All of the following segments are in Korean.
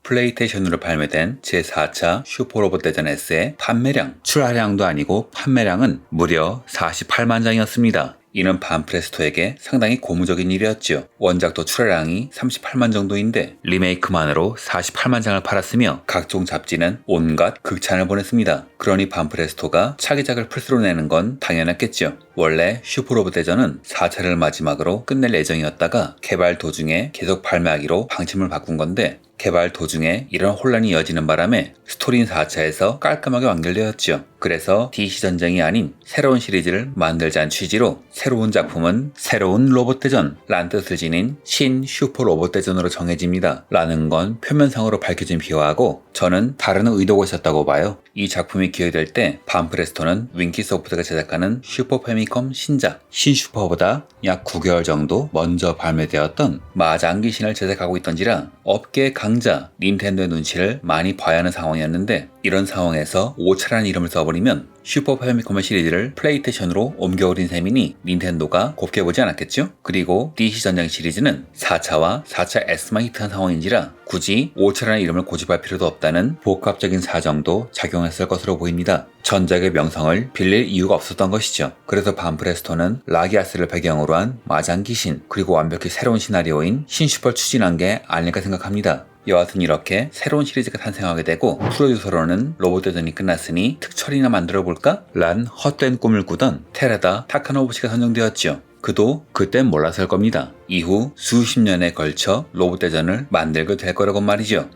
플레이스테이션으로 발매된 제4차 슈퍼로봇 대전 S의 판매량, 출하량도 아니고 판매량은 무려 48만 장이었습니다. 이는 반프레스토에게 상당히 고무적인 일이었죠. 원작도 출하량이 38만 정도인데 리메이크만으로 48만 장을 팔았으며 각종 잡지는 온갖 극찬을 보냈습니다. 그러니 반프레스토가 차기작을 플스로 내는 건 당연했겠죠. 원래 슈퍼로봇 대전은 4차를 마지막으로 끝낼 예정이었다가 개발 도중에 계속 발매하기로 방침을 바꾼 건데 개발 도중에 이런 혼란이 이어지는 바람에 스토리인 4차에서 깔끔하게 완결되었죠. 그래서 DC 전쟁이 아닌 새로운 시리즈를 만들자는 취지로 새로운 작품은 새로운 로봇대전 란 뜻을 지닌 신 슈퍼 로봇대전으로 정해집니다. 라는 건 표면상으로 밝혀진 비화하고 저는 다른 의도가 있었다고 봐요. 이 작품이 기획될 때 반프레스토는 윙키소프트가 제작하는 슈퍼 패미컴 신작 신슈퍼보다 약 9개월 정도 먼저 발매되었던 마장기신을 제작하고 있던지라 업계 강자 닌텐도의 눈치를 많이 봐야 하는 상황이었는데 이런 상황에서 5차라는 이름을 써버리면 슈퍼 패미컴 시리즈를 플레이스테이션으로 옮겨오린 셈이니 닌텐도가 곱게 보지 않았겠죠? 그리고 DC 전쟁 시리즈는 4차와 4차 S만 히트한 상황인지라 굳이 5차라는 이름을 고집할 필요도 없다는 복합적인 사정도 작용했을 것으로 보입니다. 전작의 명성을 빌릴 이유가 없었던 것이죠. 그래서 반프레스토는 라기아스를 배경으로 한 마장기신 그리고 완벽히 새로운 시나리오인 신슈퍼를 추진한 게 아닐까 생각합니다. 여하튼 이렇게 새로운 시리즈가 탄생하게 되고 프로듀서로는 로봇대전이 끝났으니 특촬이나 만들어볼까? 란 헛된 꿈을 꾸던 테라다 타카노부시가 선정되었죠. 그도 그땐 몰랐을 겁니다. 이후 수십 년에 걸쳐 로봇대전을 만들게 될 거라고 말이죠.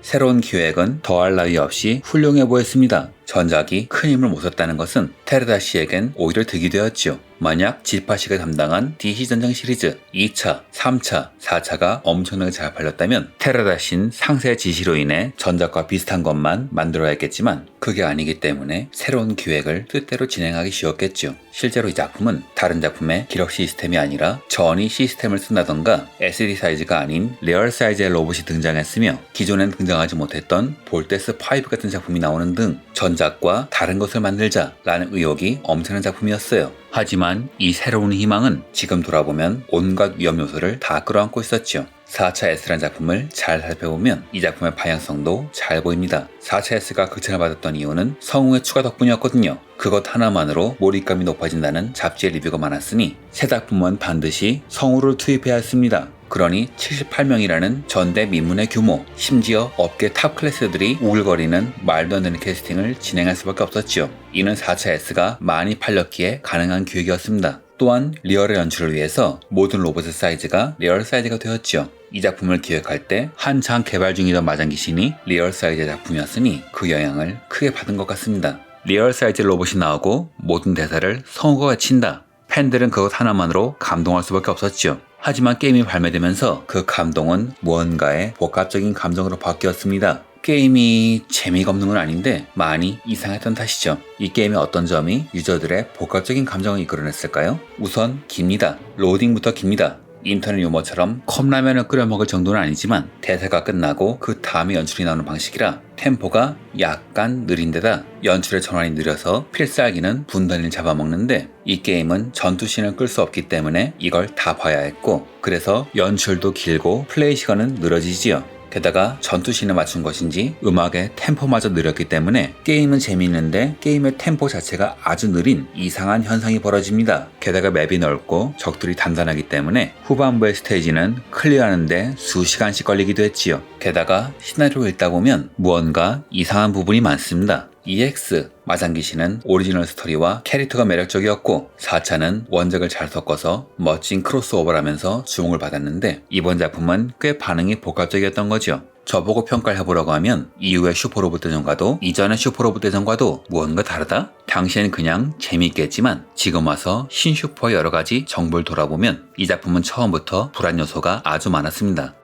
새로운 기획은 더할 나위 없이 훌륭해 보였습니다. 전작이 큰 힘을 못 썼다는 것은 테라다 씨에겐 오히려 득이 되었죠. 만약 지파 씨가 담당한 DC 전쟁 시리즈 2차, 3차, 4차가 엄청나게 잘 팔렸다면 테라다 씨는 상세의 지시로 인해 전작과 비슷한 것만 만들어야 했겠지만 그게 아니기 때문에 새로운 기획을 뜻대로 진행하기 쉬웠겠죠. 실제로 이 작품은 다른 작품의 기록 시스템이 아니라 전이 시스템을 쓴다던가 SD 사이즈가 아닌 리얼 사이즈의 로봇이 등장했으며 기존엔 등장하지 못했던 볼테스5 같은 작품이 나오는 등 전작과 다른 것을 만들자라는 의욕이 엄청난 작품이었어요. 하지만 이 새로운 희망은 지금 돌아보면 온갖 위험 요소를 다 끌어안고 있었죠. 4차 S라는 작품을 잘 살펴보면 이 작품의 방향성도 잘 보입니다. 4차 S가 극찬을 받았던 이유는 성우의 추가 덕분이었거든요. 그것 하나만으로 몰입감이 높아진다는 잡지의 리뷰가 많았으니 새 작품은 반드시 성우를 투입해야 했습니다. 그러니 78명이라는 전대 미문의 규모, 심지어 업계 탑 클래스들이 우글거리는 말도 안 되는 캐스팅을 진행할 수밖에 없었죠. 이는 4차 S가 많이 팔렸기에 가능한 기획이었습니다. 또한 리얼의 연출을 위해서 모든 로봇의 사이즈가 리얼 사이즈가 되었죠. 이 작품을 기획할 때 한창 개발 중이던 마장기신이 리얼 사이즈의 작품이었으니 그 영향을 크게 받은 것 같습니다. 리얼 사이즈 로봇이 나오고 모든 대사를 성우가 외친다. 팬들은 그것 하나만으로 감동할 수밖에 없었죠. 하지만 게임이 발매되면서 그 감동은 무언가의 복합적인 감정으로 바뀌었습니다. 게임이 재미가 없는 건 아닌데 많이 이상했던 탓이죠. 이 게임의 어떤 점이 유저들의 복합적인 감정을 이끌어냈을까요? 우선 깁니다. 로딩부터 깁니다. 인터넷 유머처럼 컵라면을 끓여 먹을 정도는 아니지만 대사가 끝나고 그 다음에 연출이 나오는 방식이라 템포가 약간 느린데다 연출의 전환이 느려서 필살기는 분단을 잡아먹는데 이 게임은 전투씬을 끌 수 없기 때문에 이걸 다 봐야 했고 그래서 연출도 길고 플레이 시간은 늘어지지요. 게다가 전투씬에 맞춘 것인지 음악의 템포마저 느렸기 때문에 게임은 재미있는데 게임의 템포 자체가 아주 느린 이상한 현상이 벌어집니다. 게다가 맵이 넓고 적들이 단단하기 때문에 후반부의 스테이지는 클리어하는데 수시간씩 걸리기도 했지요. 게다가 시나리오 읽다 보면 무언가 이상한 부분이 많습니다. EX 마장기신은 오리지널 스토리와 캐릭터가 매력적이었고 4차는 원작을 잘 섞어서 멋진 크로스오버라면서 주목을 받았는데 이번 작품은 꽤 반응이 복합적이었던 거죠. 저보고 평가를 해보라고 하면 이후의 슈퍼로봇 대전과도 이전의 슈퍼로봇 대전과도 무언가 다르다? 당시엔 그냥 재미있겠지만 지금 와서 신슈퍼의 여러가지 정보를 돌아보면 이 작품은 처음부터 불안 요소가 아주 많았습니다.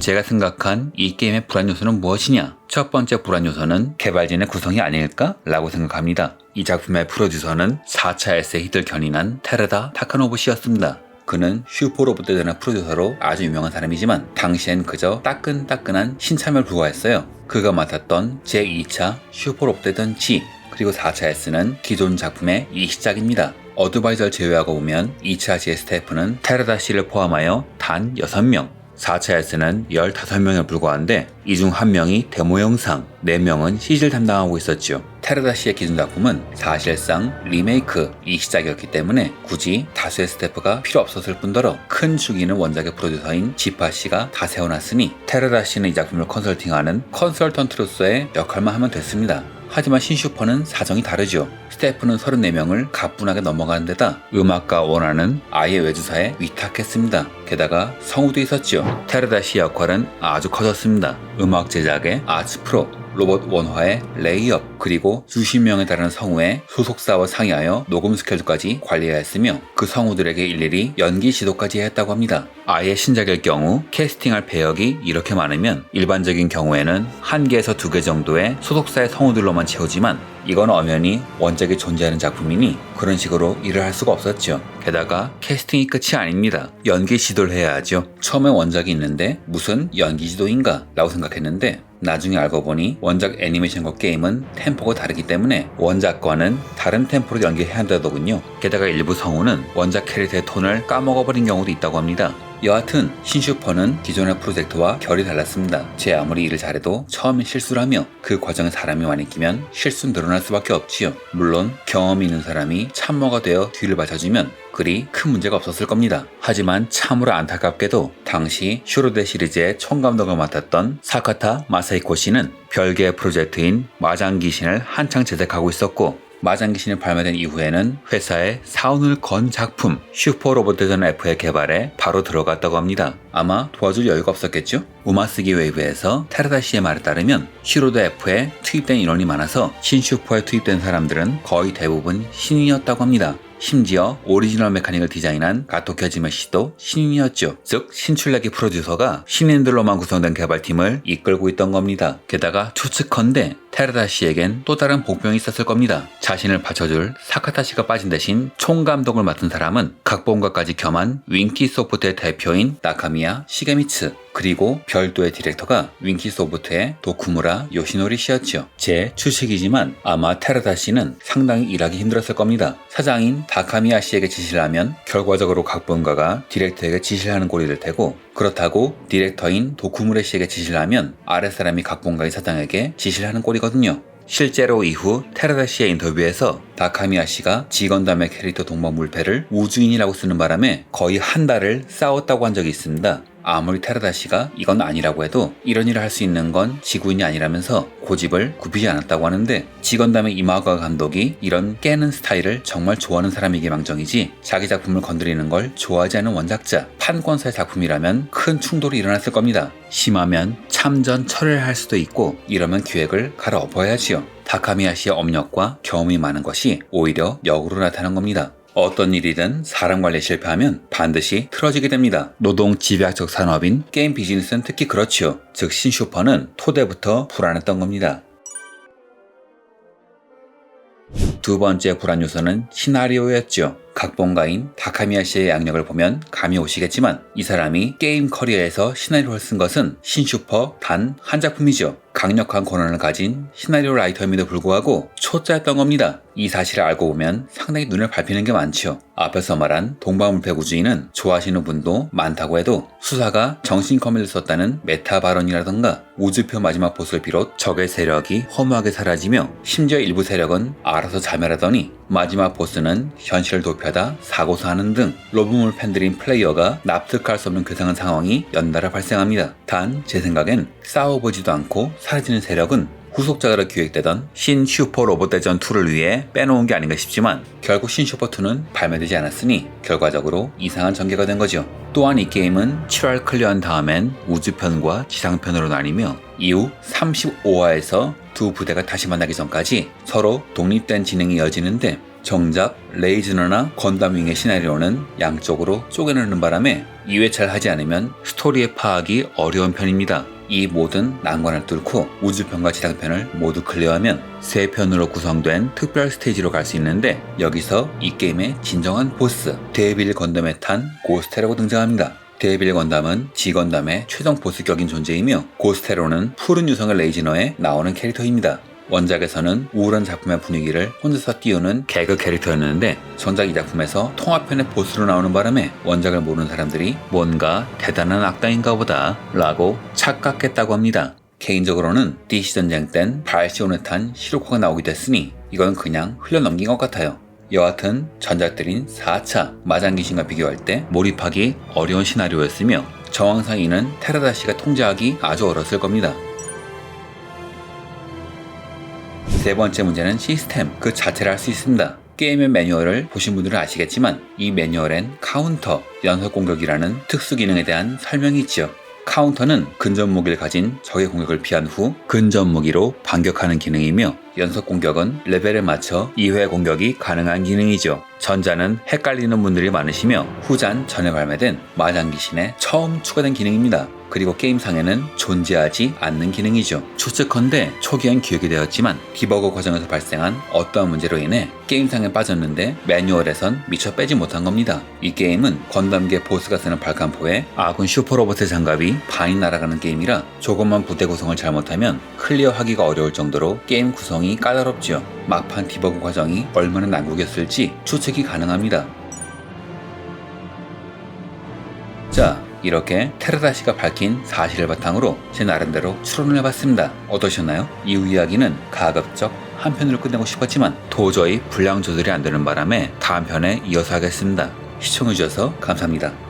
제가 생각한 이 게임의 불안 요소는 무엇이냐? 첫 번째 불안 요소는 개발진의 구성이 아닐까? 라고 생각합니다. 이 작품의 프로듀서는 4차 S의 히트를 견인한 테라다 타카노부시였습니다. 그는 슈퍼로봇 대전의 프로듀서로 아주 유명한 사람이지만 당시엔 그저 따끈따끈한 신참을 부과했어요. 그가 맡았던 제2차 슈퍼로봇 대전 G 그리고 4차에서는 기존 작품의 이 시작입니다. 어드바이저를 제외하고 보면 2차 스태프는 테라다 씨를 포함하여 단 6명, 4차에서는 15명에 불과한데 이 중 1명이 데모 영상, 4명은 CG를 담당하고 있었죠. 테라다 씨의 기존 작품은 사실상 리메이크이 시작이었기 때문에 굳이 다수의 스태프가 필요 없었을 뿐더러 큰 주기는 원작의 프로듀서인 지파 씨가 다 세워놨으니 테라다 씨는 이 작품을 컨설팅하는 컨설턴트로서의 역할만 하면 됐습니다. 하지만 신슈퍼는 사정이 다르죠. 스태프는 34명을 가뿐하게 넘어가는 데다 음악가 원화는 아예 외주사에 위탁했습니다. 게다가 성우도 있었죠. 테라다 씨 역할은 아주 커졌습니다. 음악 제작의 아츠 프로, 로봇 원화의 레이업, 그리고 수십 명에 달하는 성우의 소속사와 상의하여 녹음 스케줄까지 관리해야 했으며 그 성우들에게 일일이 연기 지도까지 했다고 합니다. 아예 신작일 경우 캐스팅할 배역이 이렇게 많으면 일반적인 경우에는 1개에서 2개 정도의 소속사의 성우들로만 채우지만 이건 엄연히 원작이 존재하는 작품이니 그런 식으로 일을 할 수가 없었죠. 게다가 캐스팅이 끝이 아닙니다. 연기 지도를 해야 하죠. 처음에 원작이 있는데 무슨 연기 지도인가 라고 생각했는데 나중에 알고 보니 원작 애니메이션과 게임은 템포가 다르기 때문에 원작과는 다른 템포로 연기해야 한다더군요. 게다가 일부 성우는 원작 캐릭터의 톤을 까먹어버린 경우도 있다고 합니다. 여하튼 신슈퍼는 기존의 프로젝트와 결이 달랐습니다. 제 아무리 일을 잘해도 처음엔 실수를 하며 그 과정에 사람이 많이 끼면 실수는 늘어날 수밖에 없지요. 물론 경험이 있는 사람이 참모가 되어 뒤를 받쳐주면 그리 큰 문제가 없었을 겁니다. 하지만 참으로 안타깝게도 당시 슈로데 시리즈의 총감독을 맡았던 사카타 마사히코 씨는 별개의 프로젝트인 마장귀신을 한창 제작하고 있었고 마장귀신이 발매된 이후에는 회사에 사원을 건 작품 슈퍼로봇 대전 F의 개발에 바로 들어갔다고 합니다. 아마 도와줄 여유가 없었겠죠? 우마스기 웨이브에서 테라다 씨의 말에 따르면 슈로데 F에 투입된 인원이 많아서 신슈퍼에 투입된 사람들은 거의 대부분 신인이었다고 합니다. 심지어 오리지널 메카닉을 디자인한 가토케지메 씨도 신인이었죠. 즉 신출내기 프로듀서가 신인들로만 구성된 개발팀을 이끌고 있던 겁니다. 게다가 추측컨대 테라다 씨에겐 또 다른 복병이 있었을 겁니다. 자신을 받쳐줄 사카타 씨가 빠진 대신 총감독을 맡은 사람은 각본가까지 겸한 윙키 소프트의 대표인 나카미야 시게미츠, 그리고 별도의 디렉터가 윙키 소프트의 도쿠무라 요시노리 씨였죠. 제 추측이지만 아마 테라다 씨는 상당히 일하기 힘들었을 겁니다. 사장인 다카미야 씨에게 지시를 하면 결과적으로 각본가가 디렉터에게 지시를 하는 꼴이 될 테고, 그렇다고 디렉터인 도쿠무라 씨에게 지시를 하면 아랫사람이 각본가의 사장에게 지시를 하는 꼴이거든요. 실제로 이후 테라다 씨의 인터뷰에서 다카미야 씨가 지건담의 캐릭터 동방 물패를 우주인이라고 쓰는 바람에 거의 한 달을 싸웠다고 한 적이 있습니다. 아무리 테라다 씨가 이건 아니라고 해도 이런 일을 할 수 있는 건 지구인이 아니라면서 고집을 굽히지 않았다고 하는데, 지건담의 이마가 감독이 이런 깨는 스타일을 정말 좋아하는 사람이기 망정이지 자기 작품을 건드리는 걸 좋아하지 않은 원작자, 판권사의 작품이라면 큰 충돌이 일어났을 겁니다. 심하면 참전 철회를 할 수도 있고 이러면 기획을 갈아엎어야지요. 다카미야 씨의 업력과 경험이 많은 것이 오히려 역으로 나타난 겁니다. 어떤 일이든 사람 관리에 실패하면 반드시 틀어지게 됩니다. 노동 집약적 산업인 게임 비즈니스는 특히 그렇지요. 즉 신슈퍼는 토대부터 불안했던 겁니다. 두 번째 불안 요소는 시나리오였죠. 각본가인 다카미야 씨의 양력을 보면 감이 오시겠지만 이 사람이 게임 커리어에서 시나리오를 쓴 것은 신슈퍼 단 한 작품이죠. 강력한 권한을 가진 시나리오 라이터임에도 불구하고 초짜였던 겁니다. 이 사실을 알고 보면 상당히 눈을 밟히는 게 많죠. 앞에서 말한 동방물패 우주인은 좋아하시는 분도 많다고 해도 수사가 정신커미를 썼다는 메타 발언이라던가 우주표 마지막 보스를 비롯 적의 세력이 허무하게 사라지며 심지어 일부 세력은 알아서 자멸하더니 마지막 보스는 현실을 도피하다 사고사하는 등 로브물 팬들인 플레이어가 납득할 수 없는 괴상한 상황이 연달아 발생합니다. 단 제 생각엔 싸워보지도 않고 사라지는 세력은 후속작으로 기획되던 신 슈퍼 로봇 대전 2를 위해 빼놓은 게 아닌가 싶지만 결국 신 슈퍼 2는 발매되지 않았으니 결과적으로 이상한 전개가 된 거죠. 또한 이 게임은 7화 클리어한 다음엔 우주편과 지상편으로 나뉘며 이후 35화에서 두 부대가 다시 만나기 전까지 서로 독립된 진행이 이어지는데, 정작 레이즈너나 건담윙의 시나리오는 양쪽으로 쪼개내는 바람에 2회차를 하지 않으면 스토리의 파악이 어려운 편입니다. 이 모든 난관을 뚫고 우주편과 지상편을 모두 클리어하면 3편으로 구성된 특별 스테이지로 갈 수 있는데, 여기서 이 게임의 진정한 보스 데빌 건담에 탄 고스테라고 등장합니다. 데빌 건담은 지건담의 최종 보스격인 존재이며 고스테로는 푸른 유성의 레이지너에 나오는 캐릭터입니다. 원작에서는 우울한 작품의 분위기를 혼자서 띄우는 개그 캐릭터였는데 정작 이 작품에서 통화편의 보스로 나오는 바람에 원작을 모르는 사람들이 뭔가 대단한 악당인가 보다 라고 착각했다고 합니다. 개인적으로는 DC 전쟁 땐 발시오넷한 시로코가 나오기도 했으니 이건 그냥 흘려넘긴 것 같아요. 여하튼 전작들인 4차 마장귀신과 비교할 때 몰입하기 어려운 시나리오였으며 정황상 이는 테라다시가 통제하기 아주 어려웠을 겁니다. 세 번째 문제는 시스템 그 자체를 할 수 있습니다. 게임의 매뉴얼을 보신 분들은 아시겠지만 이 매뉴얼엔 카운터, 연속 공격이라는 특수 기능에 대한 설명이 있죠. 카운터는 근접 무기를 가진 적의 공격을 피한 후 근접 무기로 반격하는 기능이며 연속 공격은 레벨에 맞춰 2회 공격이 가능한 기능이죠. 전자는 헷갈리는 분들이 많으시며 후잔 전에 발매된 마장귀신에 처음 추가된 기능입니다. 그리고 게임상에는 존재하지 않는 기능이죠. 추측컨대 초기엔 기획이 되었지만 디버그 과정에서 발생한 어떠한 문제로 인해 게임상에 빠졌는데 매뉴얼에선 미처 빼지 못한 겁니다. 이 게임은 건담계 보스가 쓰는 발칸포에 아군 슈퍼로봇의 장갑이 반이 날아가는 게임이라 조금만 부대 구성을 잘못하면 클리어하기가 어려울 정도로 게임 구성이 까다롭지요. 막판 디버그 과정이 얼마나 난국이었을지 추측이 가능합니다. 자, 이렇게 테라다시가 밝힌 사실을 바탕으로 제 나름대로 추론을 해봤습니다. 어떠셨나요? 이후 이야기는 가급적 한 편으로 끝내고 싶었지만 도저히 분량 조절이 안 되는 바람에 다음 편에 이어서 하겠습니다. 시청해주셔서 감사합니다.